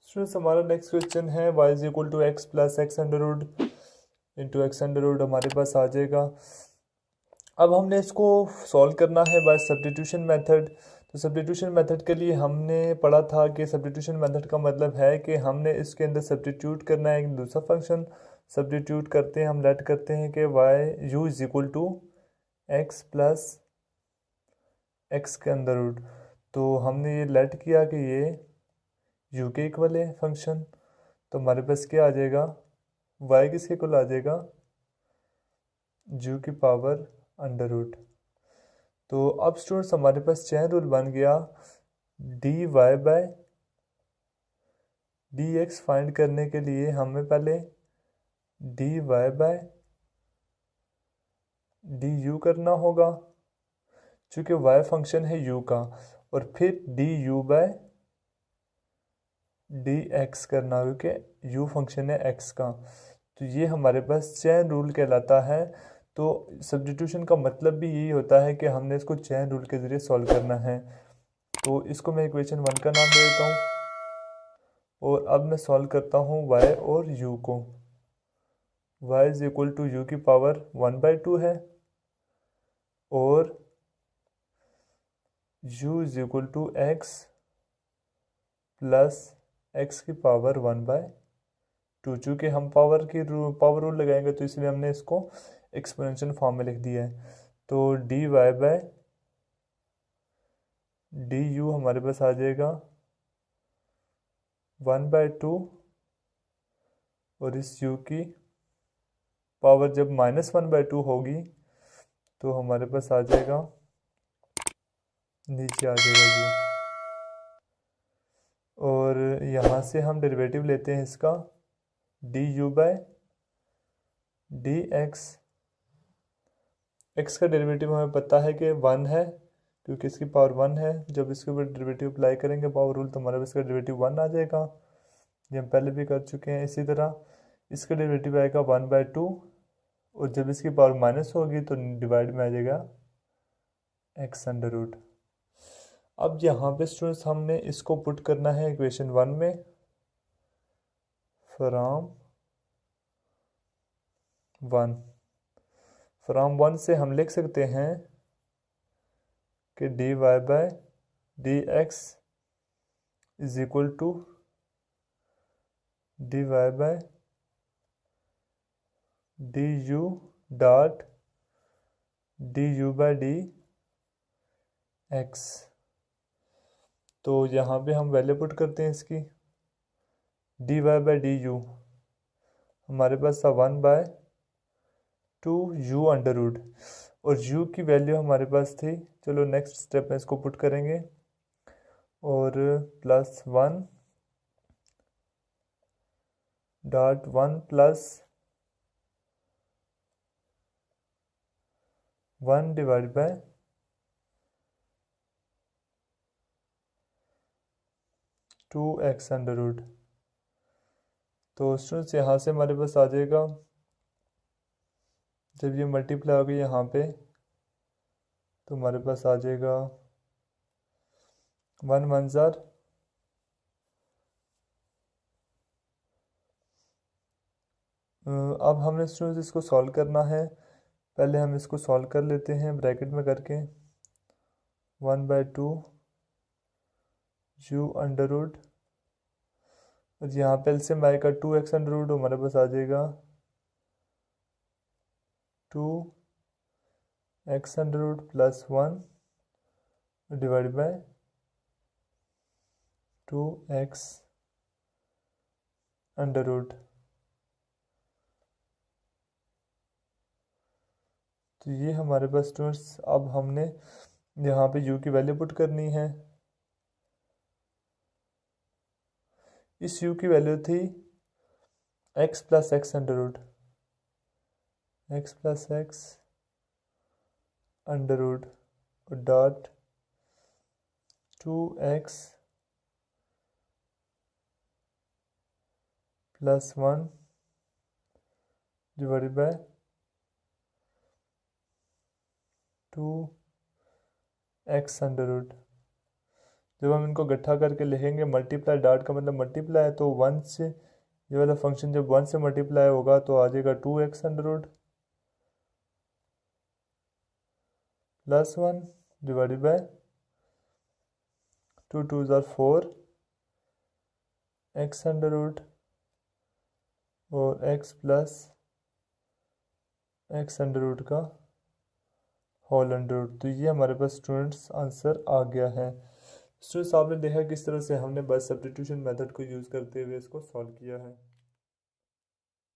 Students हमारा next question है y is equal to x plus x under root into x under root हमारे पास आ जाएगा। अब हमने इसको सॉल्व करना है बाय सब्स्टिट्यूशन मेथड। तो सब्स्टिट्यूशन मेथड के लिए हमने पढ़ा था कि सब्स्टिट्यूशन मेथड का मतलब है कि हमने इसके अंदर सब्स्टिट्यूट करना है एक दूसरा फंक्शन। सब्स्टिट्यूट करते हैं, हम लेट करते हैं कि y u is equal to x plus x के अंदर रूट। तो हमने ये लेट किया कि ये u के इक्वल है फंक्शन। तो हमारे पास क्या आ जाएगा, y किसके इक्वल आ जाएगा, u की पावर अंडर रूट। तो अब स्टूडेंट्स हमारे पास चेन रूल बन गया, dy बाय dx फाइंड करने के लिए हमें पहले dy बाय du करना होगा चूँकि y फंक्शन है u का, और फिर du बाय dx करना क्योंकि u फंक्शन है x का। तो ये हमारे पास चेन रूल कहलाता है। तो सब्स्टिट्यूशन का मतलब भी यही होता है कि हमने इसको चेन रूल के ज़रिए सॉल्व करना है। तो इसको मैं इक्वेशन 1 का नाम दे देता हूँ और अब मैं सॉल्व करता हूँ y और u को। y is equal to u की पावर 1/2 है और u is equal to x plus x की पावर 1/2। चूँकि हम पावर रूल लगाएंगे तो इसलिए हमने इसको एक्सपोनेंशियल फॉर्म में लिख दिया है। तो dy बाय du हमारे पास आ जाएगा 1/2 और इस u की पावर जब -1/2 होगी तो हमारे पास आ जाएगा, नीचे आ जाएगा u। और यहाँ से हम डेरिवेटिव लेते हैं इसका du बाय dx। x का डेरिवेटिव हमें पता है कि 1 है क्योंकि इसकी पावर 1 है। जब इसके ऊपर डेरिवेटिव अप्लाई करेंगे पावर रूल तो हमारे पास इसका डेरिवेटिव 1 आ जाएगा। ये हम पहले भी कर चुके हैं। इसी तरह इसका डेरिवेटिव आएगा 1/2 और जब इसकी पावर माइनस होगी तो डिवाइड में आ जाएगा एक्स अंडर रूट। अब यहाँ पे स्टूडेंट्स हमने इसको पुट करना है इक्वेशन 1 में। फ्रॉम 1 से हम लिख सकते हैं कि dy by dx is equal to dy by du dot du by dx। तो यहाँ पे हम वैल्यू पुट करते हैं इसकी। dy बाय du हमारे पास था 1/2 u अंडर रूट और u की वैल्यू हमारे पास थी। चलो नेक्स्ट स्टेप में इसको पुट करेंगे और +1 dot 1 plus 1 divide by 2x under root. तो स्टूडेंट्स यहाँ से हमारे पास आ जाएगा, जब ये मल्टीप्लाई होगी यहाँ पे तो हमारे पास आ जाएगा 1 1 ज़ार अब हमने स्टूडेंट्स इसको सॉल्व करना है। पहले हम इसको सॉल्व कर लेते हैं ब्रैकेट में करके 1/2 u अंडर रूट और यहाँ पे एलसीएम आएगा 2x अंडर रूट, हमारे पास आ जाएगा 2x under root plus 1 divide by 2x under root. तो ये हमारे पास स्टूडेंट्स, अब हमने यहाँ पे u की वैल्यू पुट करनी है। इस u की वैल्यू थी x plus x under root, x plus x under root dot 2x plus 1 divided by 2x under root. जब हम इनको इकट्ठा करके लिखेंगे, मल्टीप्लाई, डॉट का मतलब मल्टीप्लाई है, तो 1 से ये वाला फंक्शन जब 1 से मल्टीप्लाई होगा तो आ जाएगा 2x under root plus 1 divided by 2 2s are 4 x under root और x plus x under root का होल अंडर रूट। तो ये हमारे पास स्टूडेंट्स आंसर आ गया है। स्टूडेंट्स आपने देखा किस तरह से हमने बस सब्स्टिट्यूशन मेथड को यूज़ करते हुए इसको सॉल्व किया है।